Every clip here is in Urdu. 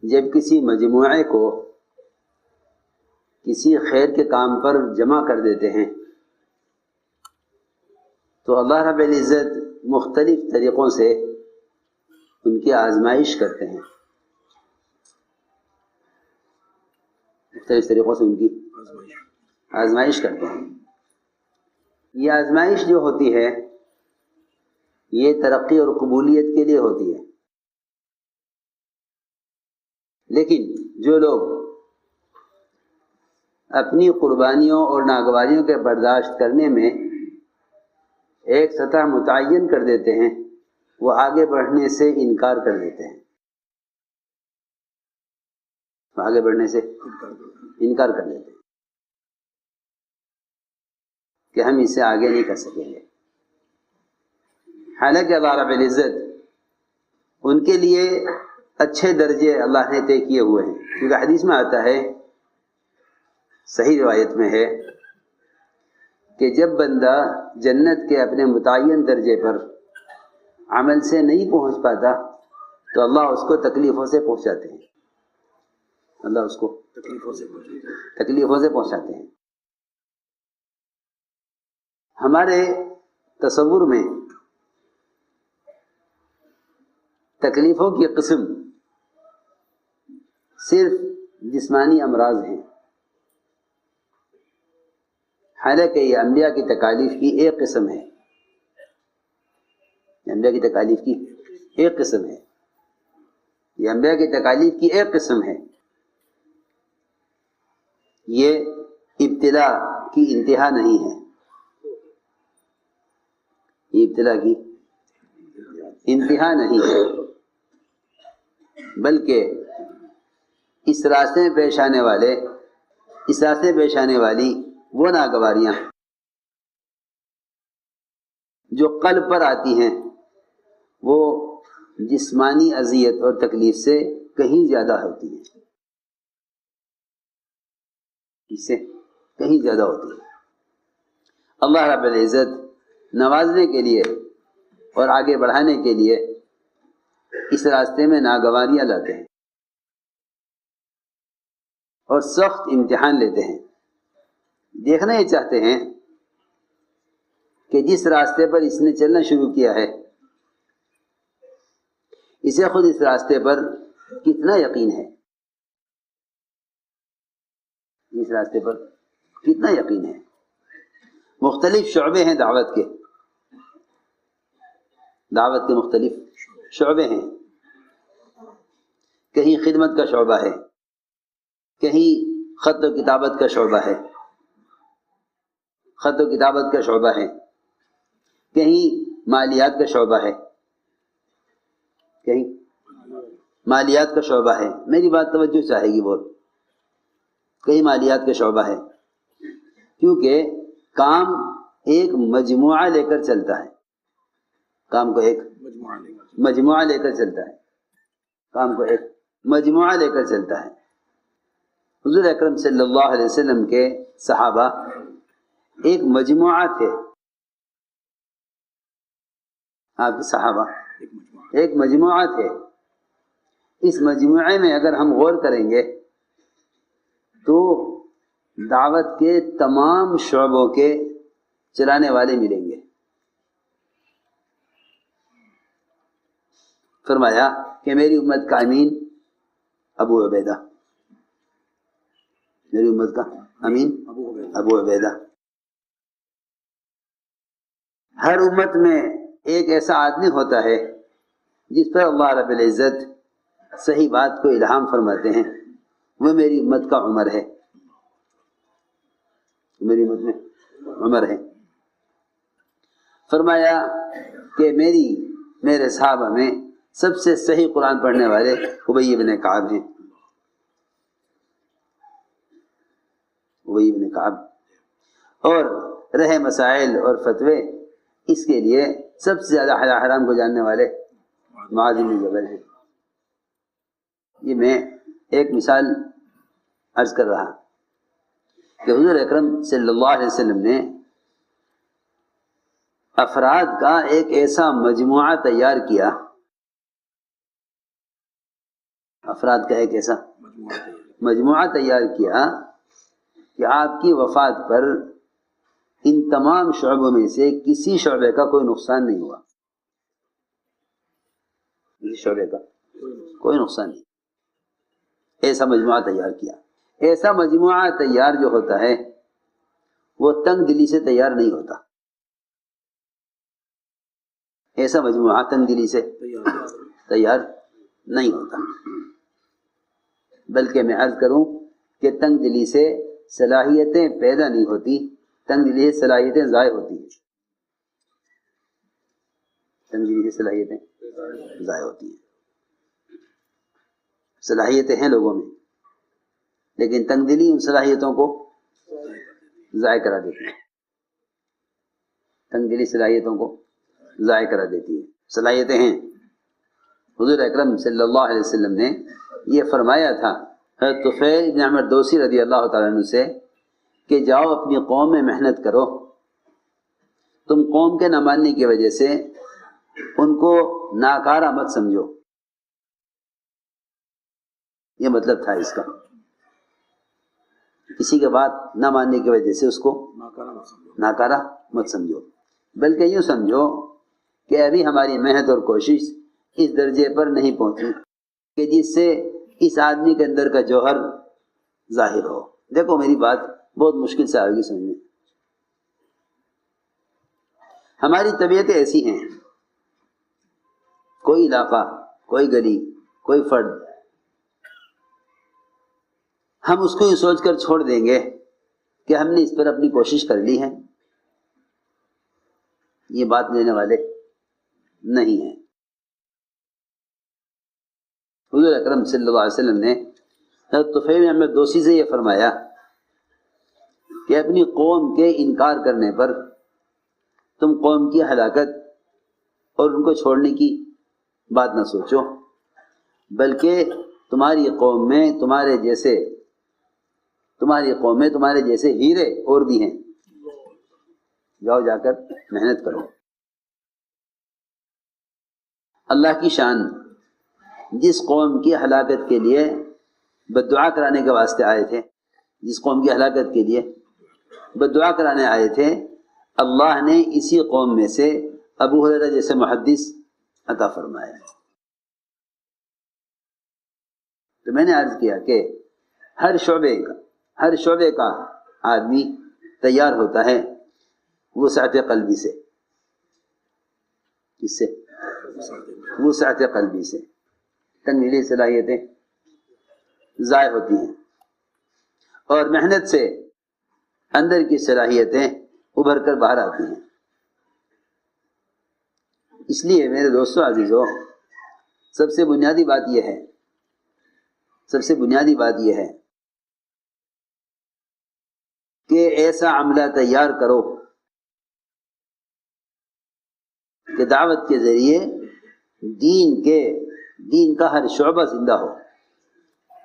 جب کسی مجموعے کو کسی خیر کے کام پر جمع کر دیتے ہیں تو اللہ رب العزت مختلف طریقوں سے ان کی آزمائش کرتے ہیں، مختلف طریقوں سے ان کی آزمائش کرتے ہیں۔ یہ آزمائش جو ہوتی ہے یہ ترقی اور قبولیت کے لیے ہوتی ہے، لیکن جو لوگ اپنی قربانیوں اور ناگواریوں کے برداشت کرنے میں ایک سطح متعین کر دیتے ہیں وہ آگے بڑھنے سے انکار کر دیتے ہیں، آگے بڑھنے سے انکار کر دیتے ہیں کہ ہم اس سے آگے نہیں کر سکیں گے۔ حالانکہ اللہ رب العزت ان کے لیے اچھے درجے اللہ نے طے کیے ہوئے ہیں، کیونکہ حدیث میں آتا ہے، صحیح روایت میں ہے کہ جب بندہ جنت کے اپنے متعین درجے پر عمل سے نہیں پہنچ پاتا تو اللہ اس کو تکلیفوں سے پہنچاتے ہیں، اللہ اس کو تکلیفوں سے پہنچاتے ہیں۔ ہمارے تصور میں تکلیفوں کی قسم صرف جسمانی امراض ہیں، حالانکہ یہ انبیاء کی تکالیف کی ایک قسم ہے، انبیاء کی تکالیف کی ایک قسم ہے، یہ انبیاء کی تکالیف کی ایک قسم ہے۔ یہ ابتلا کی انتہا نہیں ہے، یہ ابتلا کی انتہا نہیں ہے، بلکہ اس راستے میں پیش آنے والے، اس راستے میں پیش آنے والی وہ ناگواریاں جو قلب پر آتی ہیں وہ جسمانی اذیت اور تکلیف سے کہیں زیادہ ہوتی ہیں، اس سے کہیں زیادہ ہوتی ہے۔ اللہ رب العزت نوازنے کے لیے اور آگے بڑھانے کے لیے اس راستے میں ناگواریاں لاتے ہیں اور سخت امتحان لیتے ہیں۔ دیکھنا یہ چاہتے ہیں کہ جس راستے پر اس نے چلنا شروع کیا ہے اسے خود اس راستے پر کتنا یقین ہے، اس راستے پر کتنا یقین ہے۔ مختلف شعبے ہیں دعوت کے مختلف شعبے ہیں، کہیں خدمت کا شعبہ ہے، کہیں خط و کتابت کا شعبہ ہے، خط و کتابت کا شعبہ ہے، کہیں مالیات کا شعبہ ہے، کہیں مالیات کا شعبہ ہے۔ میری بات توجہ چاہے گی بہت، کہیں مالیات کا شعبہ ہے، کیونکہ کام ایک مجموعہ لے کر چلتا ہے، کام کو ایک مجموعہ لے کر چلتا ہے، کام کو ایک مجموعہ لے کر چلتا ہے۔ حضور اکرم صلی اللہ علیہ وسلم کے صحابہ ایک مجموعہ تھے، آپ کے صحابہ ایک مجموعہ تھے۔ اس مجموعے میں اگر ہم غور کریں گے تو دعوت کے تمام شعبوں کے چلانے والے ملیں گے۔ فرمایا کہ میری امت کا امین ابو عبیدہ، میری امت کا امین ابو عبیدہ۔ ہر امت میں ایک ایسا آدمی ہوتا ہے جس پر اللہ رب العزت صحیح بات کو الہام فرماتے ہیں، وہ میری امت کا عمر ہے، میری امت میں عمر ہے۔ فرمایا کہ میرے صحابہ میں سب سے صحیح قرآن پڑھنے والے ابی بن کعب ہیں، ابی بن کعب، اور رہے مسائل اور فتوے اس کے لیے سب سے زیادہ حلال حرام کو جاننے والے معاذ بن جبل ہیں۔ یہ میں ایک مثال عرض کر رہا کہ حضور اکرم صلی اللہ علیہ وسلم نے افراد کا ایک ایسا مجموعہ تیار کیا افراد کا ایک ایسا مجموعہ تیار کیا کہ آپ کی وفات پر ان تمام شعبوں میں سے کسی شعبے کا کوئی نقصان نہیں ہوا، کسی شعبے کا کوئی نقصان نہیں، ایسا مجموعہ تیار کیا۔ ایسا مجموعہ تیار جو ہوتا ہے وہ تنگ دلی سے تیار نہیں ہوتا، ایسا مجموعہ تنگ دلی سے تیار نہیں ہوتا، بلکہ میں عرض کروں کہ تنگ دلی سے صلاحیتیں پیدا نہیں ہوتی، تنگ دلی سے صلاحیتیں ضائع ہوتی ہیں، تنگ دلی سے صلاحیتیں ضائع ہوتی ہیں۔ صلاحیتیں ہیں لوگوں میں، لیکن تنگ دلی ان صلاحیتوں کو ضائع کرا دیتی ہے، تنگ دلی صلاحیتوں کو ضائع کرا دیتی ہے۔ صلاحیتیں ہیں، حضور اکرم صلی اللہ علیہ وسلم نے یہ فرمایا تھا حضرت طفیل بن عمرو دوسی رضی اللہ تعالیٰ عنہ سے کہ جاؤ اپنی قوم میں محنت کرو، تم قوم کے نہ ماننے کی وجہ سے ان کو ناکارہ مت سمجھو، یہ مطلب تھا اس کا، کسی کے بات نہ ماننے کی وجہ سے اس کو ناکارہ مت سمجھو، بلکہ یوں سمجھو کہ ابھی ہماری محنت اور کوشش اس درجے پر نہیں پہنچی کہ جس سے اس آدمی کے اندر کا جوہر ظاہر ہو۔ دیکھو میری بات بہت مشکل سے آئے گی سمجھ میں، ہماری طبیعتیں ایسی ہیں، کوئی علاقہ، کوئی گلی، کوئی فرد، ہم اس کو یہ سوچ کر چھوڑ دیں گے کہ ہم نے اس پر اپنی کوشش کر لی ہے، یہ بات لینے والے نہیں ہیں۔ حضور اکرم صلی اللہ علیہ وسلم نے حضرت طفیل بن عمرو دوسی سے یہ فرمایا کہ اپنی قوم کے انکار کرنے پر تم قوم کی ہلاکت اور ان کو چھوڑنے کی بات نہ سوچو، بلکہ تمہاری قوم میں تمہارے جیسے ہیرے اور بھی ہیں، جاؤ جا کر محنت کرو۔ اللہ کی شان جس قوم کی ہلاکت کے لیے بددعا کرانے کے واسطے آئے تھے، جس قوم کی ہلاکت کے لیے بددعا کرانے آئے تھے، اللہ نے اسی قوم میں سے ابو ہریرہ جیسے محدث عطا فرمایا۔ تو میں نے عرض کیا کہ ہر شعبے کا آدمی تیار ہوتا ہے وسعت قلبی سے، کس سے؟ وسعت قلبی سے، تنگیلی صلاحیتیں ضائع ہوتی ہیں اور محنت سے اندر کی صلاحیتیں ابھر کر باہر آتی ہیں۔ اس لیے میرے دوستو عزیزو، سب سے بنیادی بات یہ ہے کہ ایسا عملہ تیار کرو کہ دعوت کے ذریعے دین کا ہر شعبہ زندہ ہو،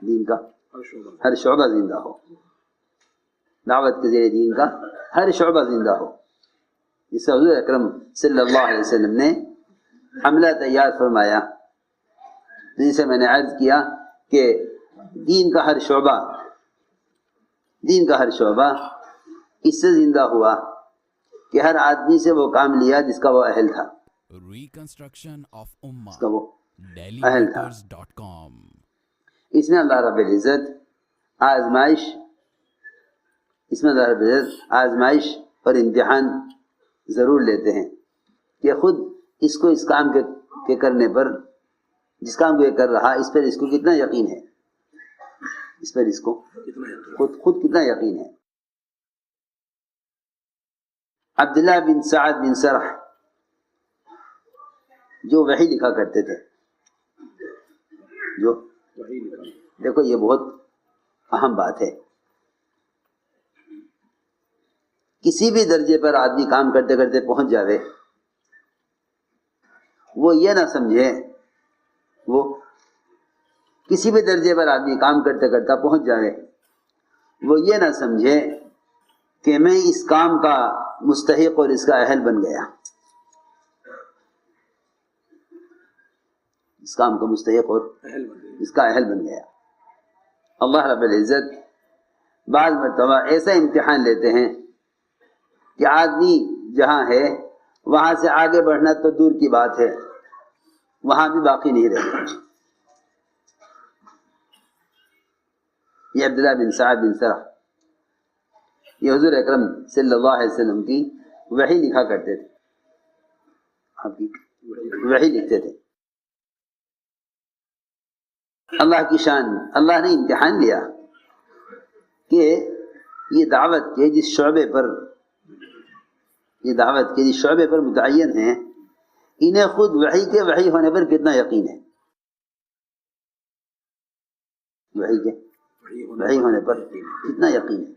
دین کا ہر شعبہ زندہ ہو، دعوت کے ذریعے دین کا ہر شعبہ زندہ ہو۔ جس سے حضور اکرم صلی اللہ علیہ وسلم نے عملہ تیار فرمایا، جسے میں نے عرض کیا کہ دین کا ہر شعبہ اس سے زندہ ہوا کہ ہر آدمی سے وہ کام لیا جس کا وہ اہل تھا، ریکنسٹرکشن آف امہ جس کا وہ ڈیلی اہل تھا۔ .com اس میں اللہ رب العزت آزمائش اور امتحان ضرور لیتے ہیں کہ خود اس کو اس کام کے کرنے پر، جس کام کو یہ کر رہا اس پر اس کو کتنا یقین ہے، اس پر اس کو خود کتنا یقین ہے۔ عبداللہ بن سعد بن سرح جو وحی لکھا کرتے تھے، دیکھو یہ بہت اہم بات ہے، کسی بھی درجے پر آدمی کام کرتے کرتے پہنچ جاوے، وہ یہ نہ سمجھے، وہ کسی بھی درجے پر آدمی کام کرتے کرتا پہنچ جائے، وہ یہ نہ سمجھے کہ میں اس کام کا مستحق اور اس کا اہل بن گیا، اس کام کا مستحق اور اس کا اہل بن گیا۔ اللہ رب العزت بعض مرتبہ ایسا امتحان لیتے ہیں کہ آدمی جہاں ہے وہاں سے آگے بڑھنا تو دور کی بات ہے، وہاں بھی باقی نہیں رہتا۔ یہ عبداللہ بن سعد بن سرح یہ حضور اکرم صلی اللہ علیہ وسلم کی وحی لکھا کرتے تھے، آپ کی وحی لکھتے تھے۔ اللہ کی شان، اللہ نے امتحان لیا کہ یہ دعوت کے جس شعبے پر متعین ہیں انہیں خود وحی کے وحی ہونے پر کتنا یقین ہے، وحی کے وحی ہونے پر کتنا یقین ہے،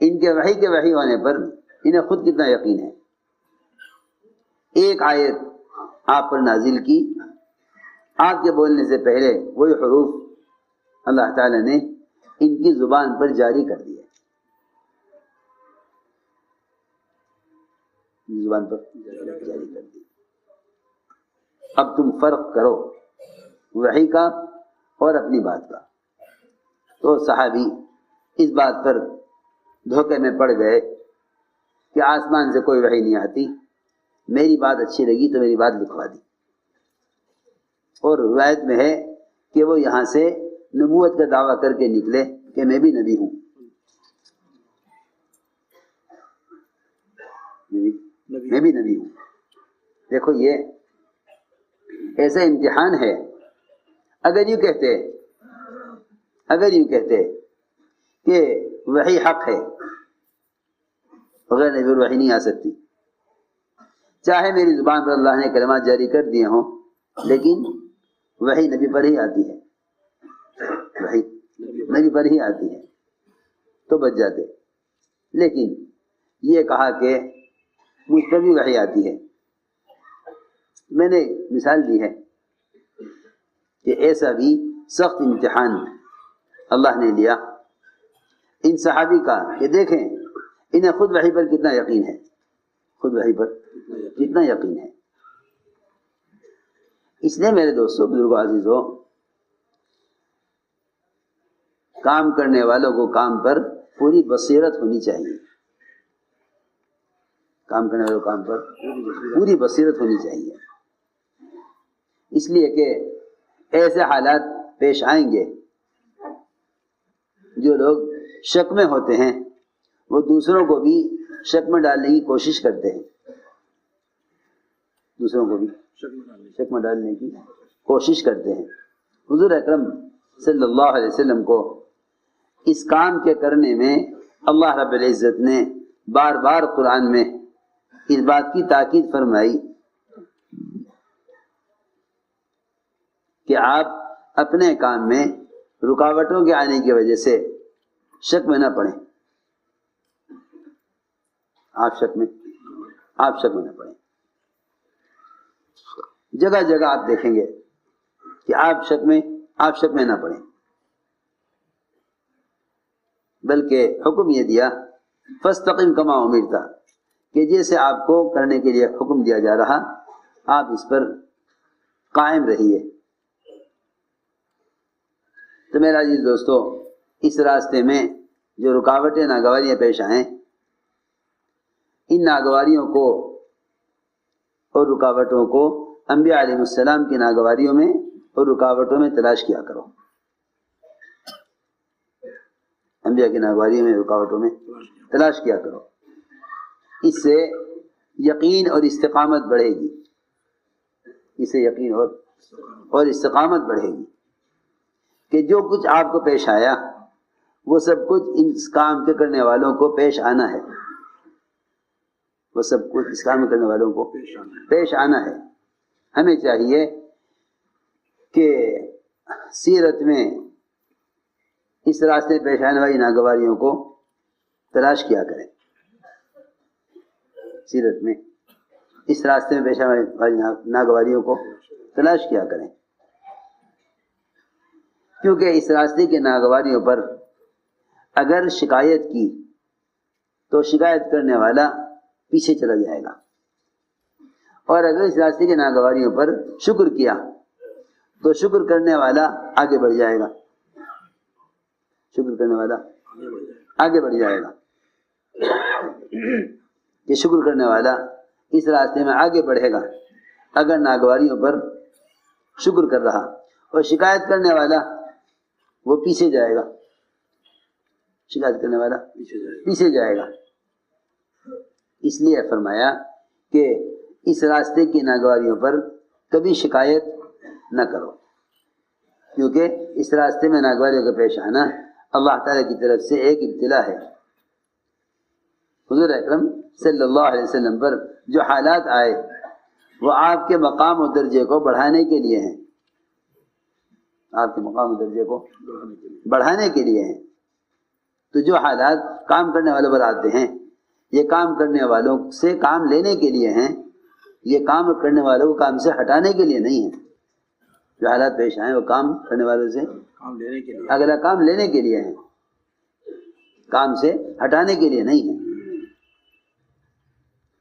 ان کے وحی کے وحی ہونے پر انہیں خود کتنا یقین ہے۔ ایک آیت آپ پر نازل کی، آپ کے بولنے سے پہلے وہی حروف اللہ تعالی نے ان کی زبان پر جاری کر دیے، زبان پر جاری کر دی۔ اب تم فرق کرو وحی کا اور اپنی بات کا۔ تو صحابی اس بات پر دھوکے میں پڑ گئے کہ آسمان سے کوئی وحی نہیں آتی، میری بات اچھی لگی تو میری بات لکھوا دی۔ اور روایت میں ہے کہ وہ یہاں سے نبوت کا دعویٰ کر کے نکلے کہ میں بھی نبی ہوں، میں بھی نبی ہوں۔ دیکھو یہ ایسا امتحان ہے۔ اگر یوں کہتے کہ وحی حق ہے، بغیر نبی وحی نہیں آ سکتی، چاہے میری زبان پر اللہ نے کلمات جاری کر دیے ہوں لیکن وحی نبی پر ہی آتی ہے، وحی نبی پر ہی آتی ہے تو بچ جاتے۔ لیکن یہ کہا کہ مجھ پر بھی وحی آتی ہے۔ میں نے مثال دی ہے کہ ایسا بھی سخت امتحان اللہ نے لیا ان صحابی کا کہ دیکھیں انہیں خود وحی پر کتنا یقین ہے، خود وحی پر کتنا یقین ہے۔ اس لیے میرے دوستوں، بزرگوں، عزیزوں، کام کرنے والوں کو کام پر پوری بصیرت ہونی چاہیے، کام کرنے والوں کو کام پر پوری بصیرت ہونی چاہیے، اس لیے کہ ایسے حالات پیش آئیں گے جو لوگ شک میں ہوتے ہیں وہ دوسروں کو بھی شک میں ڈالنے کی کوشش کرتے ہیں، دوسروں کو بھی شک میں ڈالنے کی کوشش کرتے ہیں۔ حضور اکرم صلی اللہ علیہ وسلم کو اس کام کے کرنے میں اللہ رب العزت نے بار بار قرآن میں اس بات کی تاکید فرمائی کہ آپ اپنے کام میں رکاوٹوں کے آنے کی وجہ سے شک میں نہ پڑیں، آپ شک میں نہ پڑیں۔ جگہ جگہ آپ دیکھیں گے کہ آپ شک میں نہ پڑیں، بلکہ حکم یہ دیا فاستقم کما امرت، کہ جیسے آپ کو کرنے کے لیے حکم دیا جا رہا آپ اس پر قائم رہیے۔ تو میرا عزیز دوستو، اس راستے میں جو رکاوٹیں ناگواریاں پیش آئیں، ان ناگواریوں کو اور رکاوٹوں کو انبیاء علیہ السلام کی ناگواریوں میں اور رکاوٹوں میں تلاش کیا کرو، انبیاء کی ناگواریوں میں رکاوٹوں میں تلاش کیا کرو۔ اس سے یقین اور استقامت بڑھے گی، اس سے یقین اور استقامت بڑھے گی کہ جو کچھ آپ کو پیش آیا وہ سب کچھ اس کام کے کرنے والوں کو پیش آنا ہے، وہ سب کچھ اس کام کرنے والوں کو پیش آنا ہے۔ ہمیں چاہیے کہ سیرت میں اس راستے پیش آنے والی ناگواریوں کو تلاش کیا کریں، سیرت میں اس راستے میں پیش آنے والی ناگواریوں کو تلاش کیا کریں، کیونکہ اس راستے کی ناگواریوں پر اگر شکایت کی تو شکایت کرنے والا پیچھے چلا جائے گا، اور اگر اس راستے کی ناگواریوں پر شکر کیا تو شکر کرنے والا آگے بڑھ جائے گا، شکر کرنے والا آگے بڑھ جائے گا، کہ شکر کرنے والا اس راستے میں آگے بڑھے گا اگر ناگواریوں پر شکر کر رہا، اور شکایت کرنے والا وہ پیچھے جائے گا، شکایت کرنے والا پیچھے جائے گا۔ اس لیے فرمایا کہ اس راستے کی ناگواریوں پر کبھی شکایت نہ کرو، کیونکہ اس راستے میں ناگواریوں کا پیش آنا اللہ تعالیٰ کی طرف سے ایک ابتلا ہے۔ حضور اکرم صلی اللہ علیہ وسلم پر جو حالات آئے وہ آپ کے مقام و درجے کو بڑھانے کے لیے ہیں، آپ کے مقام و درجے کو بڑھانے کے لیے ہیں۔ تو جو حالات کام کرنے والوں پر آتے ہیں یہ کام کرنے والوں سے کام لینے کے لیے ہیں، یہ کام کرنے والوں کو کام سے ہٹانے کے لیے نہیں ہیں۔ جو حالات پیش آئے وہ کام کرنے والوں سے اگلا کام لینے کے لیے ہیں، کام سے ہٹانے کے لیے نہیں ہیں،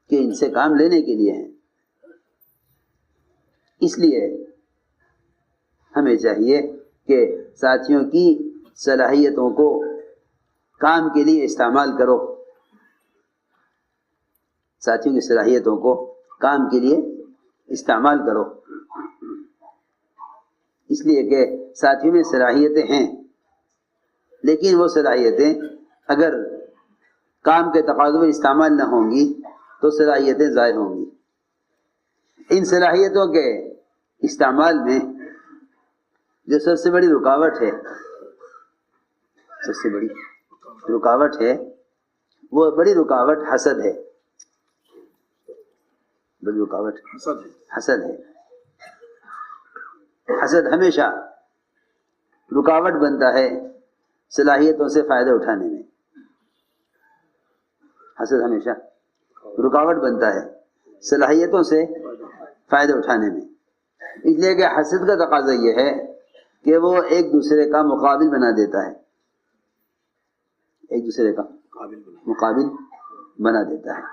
کہ ان سے کام لینے کے لیے ہیں۔ اس لیے ہمیں چاہیے کہ ساتھیوں کی صلاحیتوں کو کام کے لیے استعمال کرو، ساتھیوں کی صلاحیتوں کو کام کے لیے استعمال کرو، اس لیے کہ ساتھیوں میں صلاحیتیں ہیں، لیکن وہ صلاحیتیں اگر کام کے تقاضوں میں استعمال نہ ہوں گی تو صلاحیتیں ضائع ہوں گی۔ ان صلاحیتوں کے استعمال میں جو سب سے بڑی رکاوٹ ہے، سب سے بڑی رکاوٹ ہے، وہ بڑی رکاوٹ حسد ہے، بڑی رکاوٹ حسد ہے۔ حسد ہمیشہ رکاوٹ بنتا ہے صلاحیتوں سے فائدہ اٹھانے میں، حسد ہمیشہ رکاوٹ بنتا ہے صلاحیتوں سے فائدہ اٹھانے میں، اس لیے کہ حسد کا تقاضا یہ ہے کہ وہ ایک دوسرے کا مقابل بنا دیتا ہے، ایک دوسرے کا مقابل بنا دیتا ہے،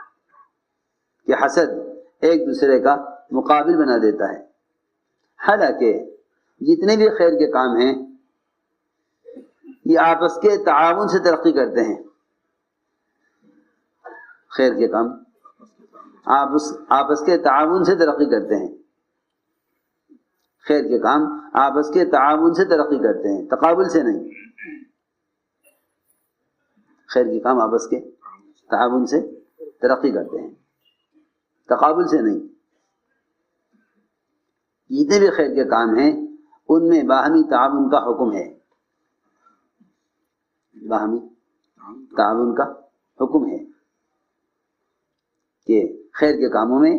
کہ حسد ایک دوسرے کا مقابل بنا دیتا ہے۔ حالانکہ جتنے بھی خیر کے کام ہیں یہ آپس کے تعاون سے ترقی کرتے ہیں، خیر کے کام آپس کے تعاون سے ترقی کرتے ہیں، خیر کے کام آپس کے تعاون سے ترقی کرتے ہیں، تقابل سے نہیں۔ خیر کے کام آپس کے تعاون سے ترقی کرتے ہیں، تقابل سے نہیں۔ جتنے بھی خیر کے کام ہیں ان میں باہمی تعاون کا حکم ہے، باہمی تعاون کا حکم ہے کہ خیر کے کاموں میں